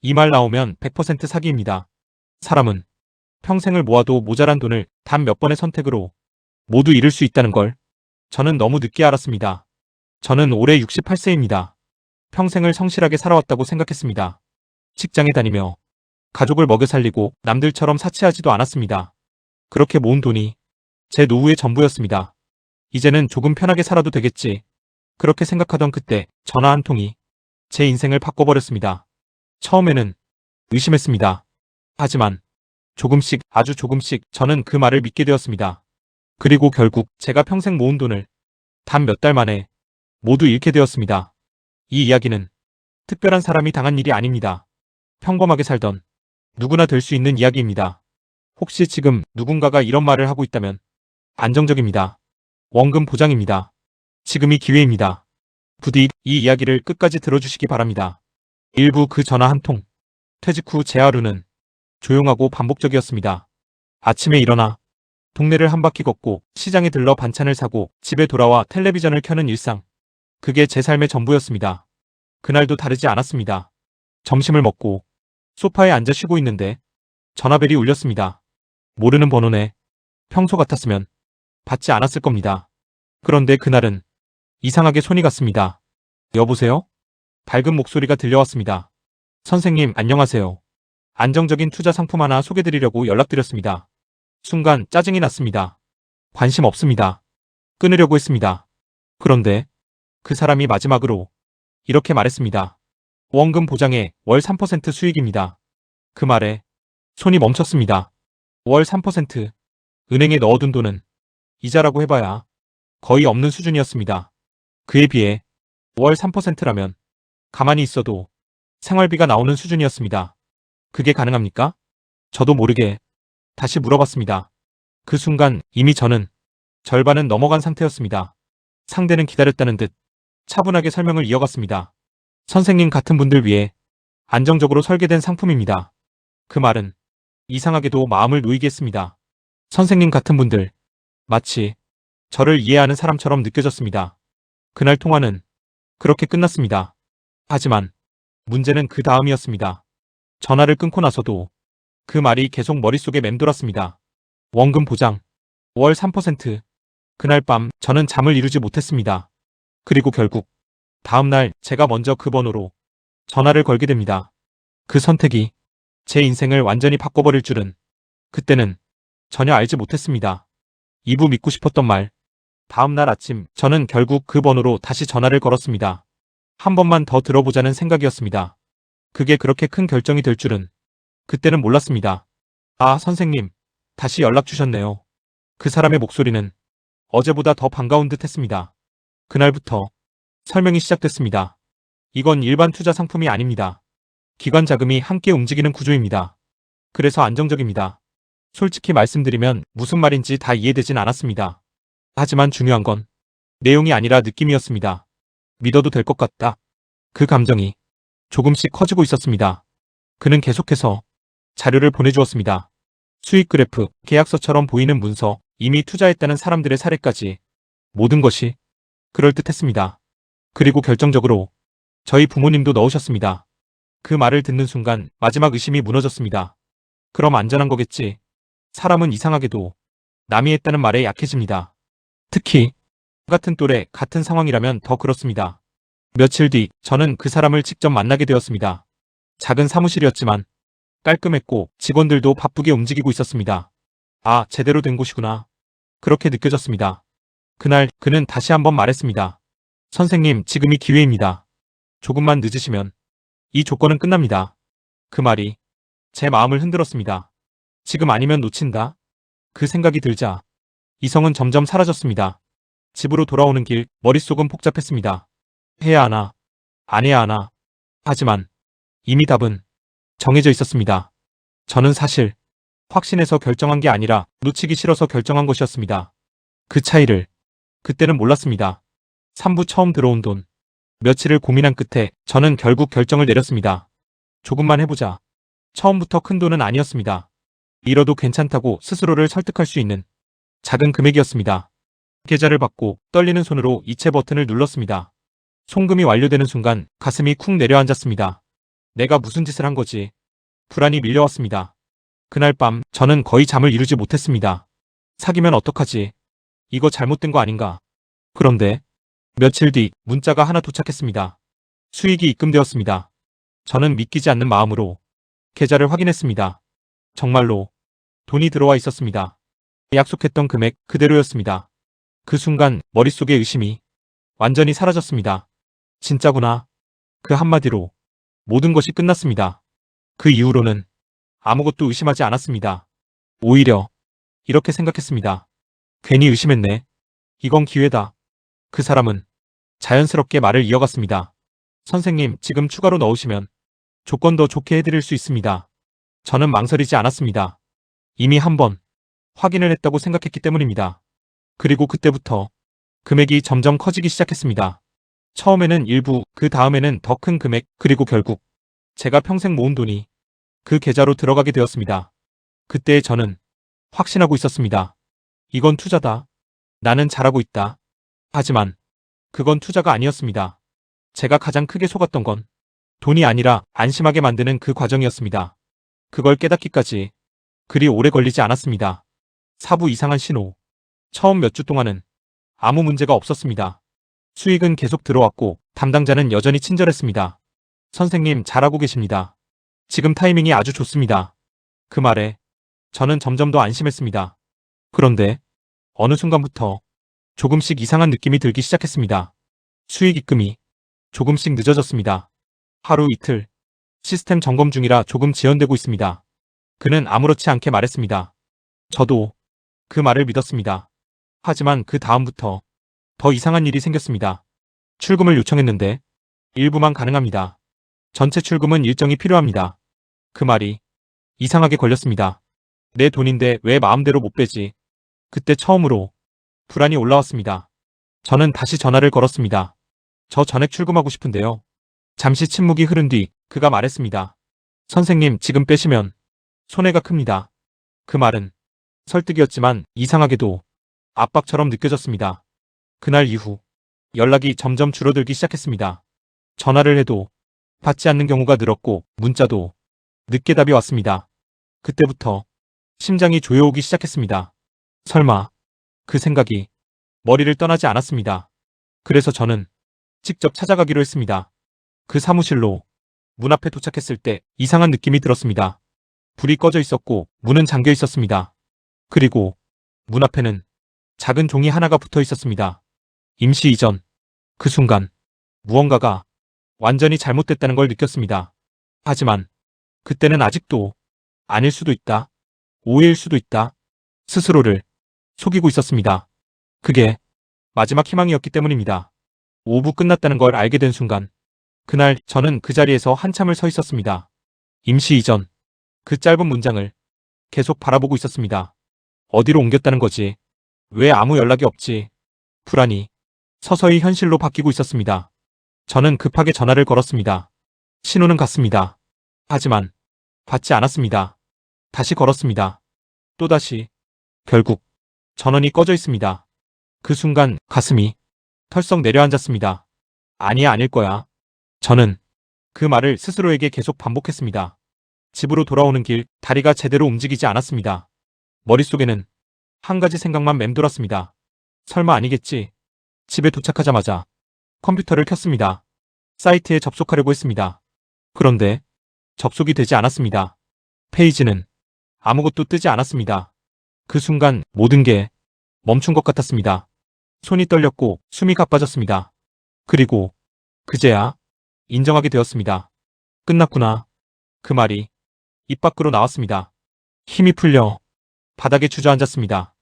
이 말 나오면 100% 사기입니다. 사람은 평생을 모아도 모자란 돈을 단 몇 번의 선택으로 모두 잃을 수 있다는 걸 저는 너무 늦게 알았습니다. 저는 올해 68세입니다. 평생을 성실하게 살아왔다고 생각했습니다. 직장에 다니며 가족을 먹여 살리고 남들처럼 사치하지도 않았습니다. 그렇게 모은 돈이 제 노후의 전부였습니다. 이제는 조금 편하게 살아도 되겠지. 그렇게 생각하던 그때 전화 한 통이 제 인생을 바꿔버렸습니다. 처음에는 의심했습니다. 하지만 조금씩, 아주 조금씩 저는 그 말을 믿게 되었습니다. 그리고 결국 제가 평생 모은 돈을 단 몇 달 만에 모두 잃게 되었습니다. 이 이야기는 특별한 사람이 당한 일이 아닙니다. 평범하게 살던 누구나 될 수 있는 이야기입니다. 혹시 지금 누군가가 이런 말을 하고 있다면 안정적입니다. 원금 보장입니다. 지금이 기회입니다. 부디 이 이야기를 끝까지 들어주시기 바랍니다. 일부 그 전화 한 통. 퇴직 후 제 하루는 조용하고 반복적이었습니다. 아침에 일어나 동네를 한 바퀴 걷고 시장에 들러 반찬을 사고 집에 돌아와 텔레비전을 켜는 일상. 그게 제 삶의 전부였습니다. 그날도 다르지 않았습니다. 점심을 먹고 소파에 앉아 쉬고 있는데 전화벨이 울렸습니다. 모르는 번호네. 평소 같았으면 받지 않았을 겁니다. 그런데 그날은 이상하게 손이 갔습니다. 여보세요? 밝은 목소리가 들려왔습니다. 선생님, 안녕하세요. 안정적인 투자 상품 하나 소개드리려고 연락드렸습니다. 순간 짜증이 났습니다. 관심 없습니다. 끊으려고 했습니다. 그런데 그 사람이 마지막으로 이렇게 말했습니다. 원금 보장에 월 3% 수익입니다. 그 말에 손이 멈췄습니다. 월 3%. 은행에 넣어둔 돈은 이자라고 해봐야 거의 없는 수준이었습니다. 그에 비해 월 3%라면 가만히 있어도 생활비가 나오는 수준이었습니다. 그게 가능합니까? 저도 모르게 다시 물어봤습니다. 그 순간 이미 저는 절반은 넘어간 상태였습니다. 상대는 기다렸다는 듯 차분하게 설명을 이어갔습니다. 선생님 같은 분들 위해 안정적으로 설계된 상품입니다. 그 말은 이상하게도 마음을 놓이게 했습니다. 선생님 같은 분들, 마치 저를 이해하는 사람처럼 느껴졌습니다. 그날 통화는 그렇게 끝났습니다. 하지만 문제는 그 다음이었습니다. 전화를 끊고 나서도 그 말이 계속 머릿속에 맴돌았습니다. 원금 보장, 월 3%. 그날 밤 저는 잠을 이루지 못했습니다. 그리고 결국 다음날 제가 먼저 그 번호로 전화를 걸게 됩니다. 그 선택이 제 인생을 완전히 바꿔버릴 줄은 그때는 전혀 알지 못했습니다. 이부 믿고 싶었던 말. 다음날 아침 저는 결국 그 번호로 다시 전화를 걸었습니다. 한 번만 더 들어보자는 생각이었습니다. 그게 그렇게 큰 결정이 될 줄은 그때는 몰랐습니다. 아, 선생님, 다시 연락 주셨네요. 그 사람의 목소리는 어제보다 더 반가운 듯 했습니다. 그날부터 설명이 시작됐습니다. 이건 일반 투자 상품이 아닙니다. 기관 자금이 함께 움직이는 구조입니다. 그래서 안정적입니다. 솔직히 말씀드리면 무슨 말인지 다 이해되진 않았습니다. 하지만 중요한 건 내용이 아니라 느낌이었습니다. 믿어도 될 것 같다. 그 감정이 조금씩 커지고 있었습니다. 그는 계속해서 자료를 보내주었습니다. 수익 그래프, 계약서처럼 보이는 문서, 이미 투자했다는 사람들의 사례까지 모든 것이 그럴듯했습니다. 그리고 결정적으로 저희 부모님도 넣으셨습니다. 그 말을 듣는 순간 마지막 의심이 무너졌습니다. 그럼 안전한 거겠지. 사람은 이상하게도 남이 했다는 말에 약해집니다. 특히 같은 또래, 같은 상황이라면 더 그렇습니다. 며칠 뒤 저는 그 사람을 직접 만나게 되었습니다. 작은 사무실이었지만 깔끔했고 직원들도 바쁘게 움직이고 있었습니다. 아, 제대로 된 곳이구나. 그렇게 느껴졌습니다. 그날 그는 다시 한번 말했습니다. 선생님, 지금이 기회입니다. 조금만 늦으시면 이 조건은 끝납니다. 그 말이 제 마음을 흔들었습니다. 지금 아니면 놓친다. 그 생각이 들자 이성은 점점 사라졌습니다. 집으로 돌아오는 길 머릿속은 복잡했습니다. 해야 하나, 안 해야 하나. 하지만 이미 답은 정해져 있었습니다. 저는 사실 확신해서 결정한 게 아니라 놓치기 싫어서 결정한 것이었습니다. 그 차이를 그때는 몰랐습니다. 3부 처음 들어온 돈. 며칠을 고민한 끝에 저는 결국 결정을 내렸습니다. 조금만 해보자. 처음부터 큰 돈은 아니었습니다. 잃어도 괜찮다고 스스로를 설득할 수 있는 작은 금액이었습니다. 계좌를 받고 떨리는 손으로 이체 버튼을 눌렀습니다. 송금이 완료되는 순간 가슴이 쿵 내려앉았습니다. 내가 무슨 짓을 한 거지? 불안이 밀려왔습니다. 그날 밤 저는 거의 잠을 이루지 못했습니다. 사귀면 어떡하지? 이거 잘못된 거 아닌가? 그런데 며칠 뒤 문자가 하나 도착했습니다. 수익이 입금되었습니다. 저는 믿기지 않는 마음으로 계좌를 확인했습니다. 정말로 돈이 들어와 있었습니다. 약속했던 금액 그대로였습니다. 그 순간 머릿속의 의심이 완전히 사라졌습니다. 진짜구나. 그 한마디로 모든 것이 끝났습니다. 그 이후로는 아무것도 의심하지 않았습니다. 오히려 이렇게 생각했습니다. 괜히 의심했네. 이건 기회다. 그 사람은 자연스럽게 말을 이어갔습니다. 선생님, 지금 추가로 넣으시면 조건 더 좋게 해드릴 수 있습니다. 저는 망설이지 않았습니다. 이미 한번 확인을 했다고 생각했기 때문입니다. 그리고 그때부터 금액이 점점 커지기 시작했습니다. 처음에는 일부, 그 다음에는 더 큰 금액, 그리고 결국 제가 평생 모은 돈이 그 계좌로 들어가게 되었습니다. 그때 저는 확신하고 있었습니다. 이건 투자다. 나는 잘하고 있다. 하지만 그건 투자가 아니었습니다. 제가 가장 크게 속았던 건 돈이 아니라 안심하게 만드는 그 과정이었습니다. 그걸 깨닫기까지 그리 오래 걸리지 않았습니다. 사부 이상한 신호. 처음 몇 주 동안은 아무 문제가 없었습니다. 수익은 계속 들어왔고 담당자는 여전히 친절했습니다. 선생님, 잘하고 계십니다. 지금 타이밍이 아주 좋습니다. 그 말에 저는 점점 더 안심했습니다. 그런데 어느 순간부터 조금씩 이상한 느낌이 들기 시작했습니다. 수익 입금이 조금씩 늦어졌습니다. 하루 이틀, 시스템 점검 중이라 조금 지연되고 있습니다. 그는 아무렇지 않게 말했습니다. 저도 그 말을 믿었습니다. 하지만 그 다음부터 더 이상한 일이 생겼습니다. 출금을 요청했는데 일부만 가능합니다. 전체 출금은 일정이 필요합니다. 그 말이 이상하게 걸렸습니다. 내 돈인데 왜 마음대로 못 빼지? 그때 처음으로 불안이 올라왔습니다. 저는 다시 전화를 걸었습니다. 저 전액 출금하고 싶은데요. 잠시 침묵이 흐른 뒤 그가 말했습니다. 선생님, 지금 빼시면 손해가 큽니다. 그 말은 설득이었지만 이상하게도 압박처럼 느껴졌습니다. 그날 이후 연락이 점점 줄어들기 시작했습니다. 전화를 해도 받지 않는 경우가 늘었고 문자도 늦게 답이 왔습니다. 그때부터 심장이 조여오기 시작했습니다. 설마 그 생각이 머리를 떠나지 않았습니다. 그래서 저는 직접 찾아가기로 했습니다. 그 사무실로 문 앞에 도착했을 때 이상한 느낌이 들었습니다. 불이 꺼져 있었고 문은 잠겨 있었습니다. 그리고 문 앞에는 작은 종이 하나가 붙어 있었습니다. 임시 이전. 그 순간 무언가가 완전히 잘못됐다는 걸 느꼈습니다. 하지만 그때는 아직도 아닐 수도 있다. 오해일 수도 있다. 스스로를 속이고 있었습니다. 그게 마지막 희망이었기 때문입니다. 오후 끝났다는 걸 알게 된 순간 그날 저는 그 자리에서 한참을 서 있었습니다. 임시 이전. 그 짧은 문장을 계속 바라보고 있었습니다. 어디로 옮겼다는 거지? 왜 아무 연락이 없지? 불안이 서서히 현실로 바뀌고 있었습니다. 저는 급하게 전화를 걸었습니다. 신호는 갔습니다. 하지만 받지 않았습니다. 다시 걸었습니다. 또다시. 결국 전원이 꺼져 있습니다. 그 순간 가슴이 털썩 내려앉았습니다. 아니야, 아닐 거야. 저는 그 말을 스스로에게 계속 반복했습니다. 집으로 돌아오는 길 다리가 제대로 움직이지 않았습니다. 머릿속에는 한 가지 생각만 맴돌았습니다. 설마 아니겠지? 집에 도착하자마자 컴퓨터를 켰습니다. 사이트에 접속하려고 했습니다. 그런데 접속이 되지 않았습니다. 페이지는 아무것도 뜨지 않았습니다. 그 순간 모든 게 멈춘 것 같았습니다. 손이 떨렸고 숨이 가빠졌습니다. 그리고 그제야 인정하게 되었습니다. 끝났구나. 그 말이 입 밖으로 나왔습니다. 힘이 풀려 바닥에 주저앉았습니다.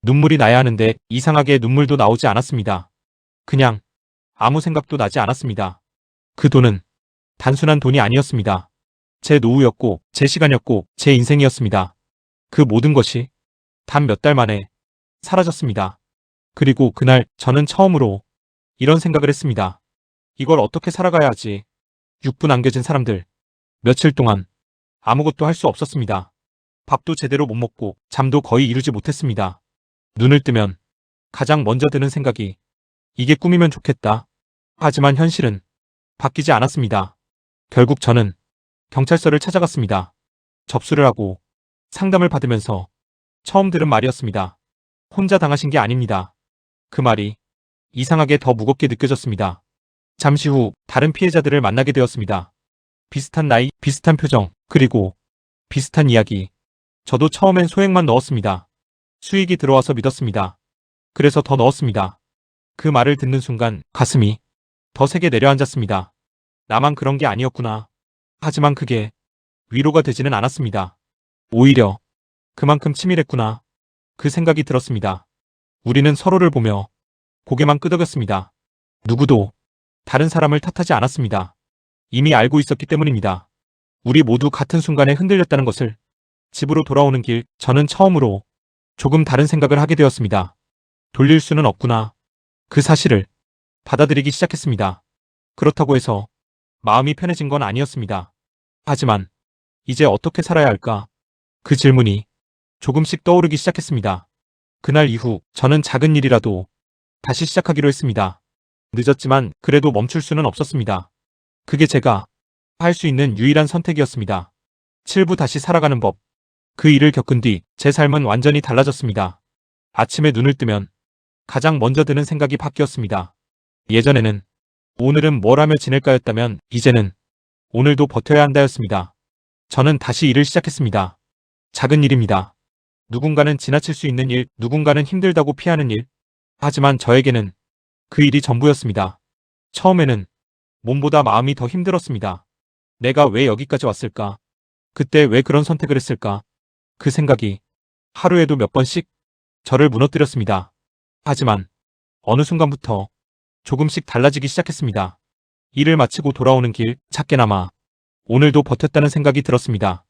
눈물이 나야 하는데 이상하게 눈물도 나오지 않았습니다. 그냥 아무 생각도 나지 않았습니다. 그 돈은 단순한 돈이 아니었습니다. 제 노후였고 제 시간이었고 제 인생이었습니다. 그 모든 것이 단 몇 달 만에 사라졌습니다. 그리고 그날 저는 처음으로 이런 생각을 했습니다. 이걸 어떻게 살아가야 하지? 6분 안겨진 사람들. 며칠 동안 아무것도 할 수 없었습니다. 밥도 제대로 못 먹고 잠도 거의 이루지 못했습니다. 눈을 뜨면 가장 먼저 드는 생각이 이게 꿈이면 좋겠다. 하지만 현실은 바뀌지 않았습니다. 결국 저는 경찰서를 찾아갔습니다. 접수를 하고 상담을 받으면서 처음 들은 말이었습니다. 혼자 당하신 게 아닙니다. 그 말이 이상하게 더 무겁게 느껴졌습니다. 잠시 후 다른 피해자들을 만나게 되었습니다. 비슷한 나이, 비슷한 표정, 그리고 비슷한 이야기. 저도 처음엔 소액만 넣었습니다. 수익이 들어와서 믿었습니다. 그래서 더 넣었습니다. 그 말을 듣는 순간 가슴이 더 세게 내려앉았습니다. 나만 그런 게 아니었구나. 하지만 그게 위로가 되지는 않았습니다. 오히려 그만큼 치밀했구나. 그 생각이 들었습니다. 우리는 서로를 보며 고개만 끄덕였습니다. 누구도 다른 사람을 탓하지 않았습니다. 이미 알고 있었기 때문입니다. 우리 모두 같은 순간에 흔들렸다는 것을. 집으로 돌아오는 길, 저는 처음으로 조금 다른 생각을 하게 되었습니다. 돌릴 수는 없구나. 그 사실을 받아들이기 시작했습니다. 그렇다고 해서 마음이 편해진 건 아니었습니다. 하지만 이제 어떻게 살아야 할까? 그 질문이 조금씩 떠오르기 시작했습니다. 그날 이후 저는 작은 일이라도 다시 시작하기로 했습니다. 늦었지만 그래도 멈출 수는 없었습니다. 그게 제가 할 수 있는 유일한 선택이었습니다. 7부 다시 살아가는 법. 그 일을 겪은 뒤 제 삶은 완전히 달라졌습니다. 아침에 눈을 뜨면 가장 먼저 드는 생각이 바뀌었습니다. 예전에는 오늘은 뭘 하며 지낼까였다면 이제는 오늘도 버텨야 한다였습니다. 저는 다시 일을 시작했습니다. 작은 일입니다. 누군가는 지나칠 수 있는 일, 누군가는 힘들다고 피하는 일. 하지만 저에게는 그 일이 전부였습니다. 처음에는 몸보다 마음이 더 힘들었습니다. 내가 왜 여기까지 왔을까? 그때 왜 그런 선택을 했을까? 그 생각이 하루에도 몇 번씩 저를 무너뜨렸습니다. 하지만 어느 순간부터 조금씩 달라지기 시작했습니다. 일을 마치고 돌아오는 길, 작게나마 오늘도 버텼다는 생각이 들었습니다.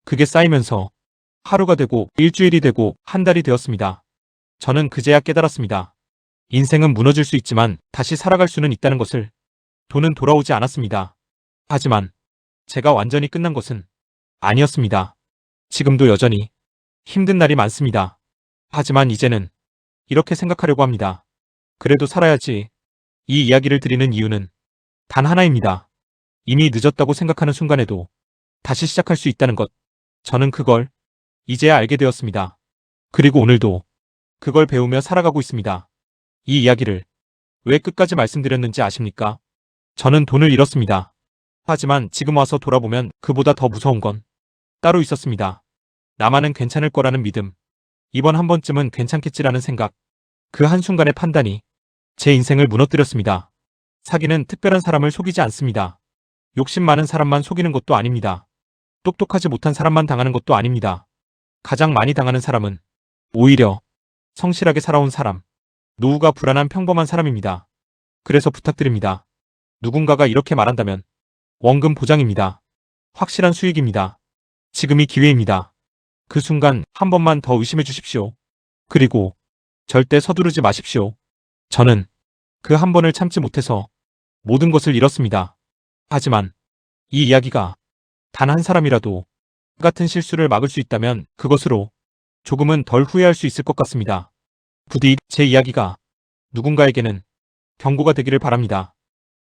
그게 쌓이면서 하루가 되고 일주일이 되고 한 달이 되었습니다. 저는 그제야 깨달았습니다. 인생은 무너질 수 있지만 다시 살아갈 수는 있다는 것을. 돈은 돌아오지 않았습니다. 하지만 제가 완전히 끝난 것은 아니었습니다. 지금도 여전히 힘든 날이 많습니다. 하지만 이제는 이렇게 생각하려고 합니다. 그래도 살아야지. 이 이야기를 드리는 이유는 단 하나입니다. 이미 늦었다고 생각하는 순간에도 다시 시작할 수 있다는 것. 저는 그걸 이제야 알게 되었습니다. 그리고 오늘도 그걸 배우며 살아가고 있습니다. 이 이야기를 왜 끝까지 말씀드렸는지 아십니까? 저는 돈을 잃었습니다. 하지만 지금 와서 돌아보면 그보다 더 무서운 건 따로 있었습니다. 나만은 괜찮을 거라는 믿음. 이번 한 번쯤은 괜찮겠지라는 생각. 그 한순간의 판단이 제 인생을 무너뜨렸습니다. 사기는 특별한 사람을 속이지 않습니다. 욕심 많은 사람만 속이는 것도 아닙니다. 똑똑하지 못한 사람만 당하는 것도 아닙니다. 가장 많이 당하는 사람은 오히려 성실하게 살아온 사람, 노후가 불안한 평범한 사람입니다. 그래서 부탁드립니다. 누군가가 이렇게 말한다면 원금 보장입니다. 확실한 수익입니다. 지금이 기회입니다. 그 순간 한 번만 더 의심해 주십시오. 그리고 절대 서두르지 마십시오. 저는 그 한 번을 참지 못해서 모든 것을 잃었습니다. 하지만 이 이야기가 단 한 사람이라도 같은 실수를 막을 수 있다면 그것으로 조금은 덜 후회할 수 있을 것 같습니다. 부디 제 이야기가 누군가에게는 경고가 되기를 바랍니다.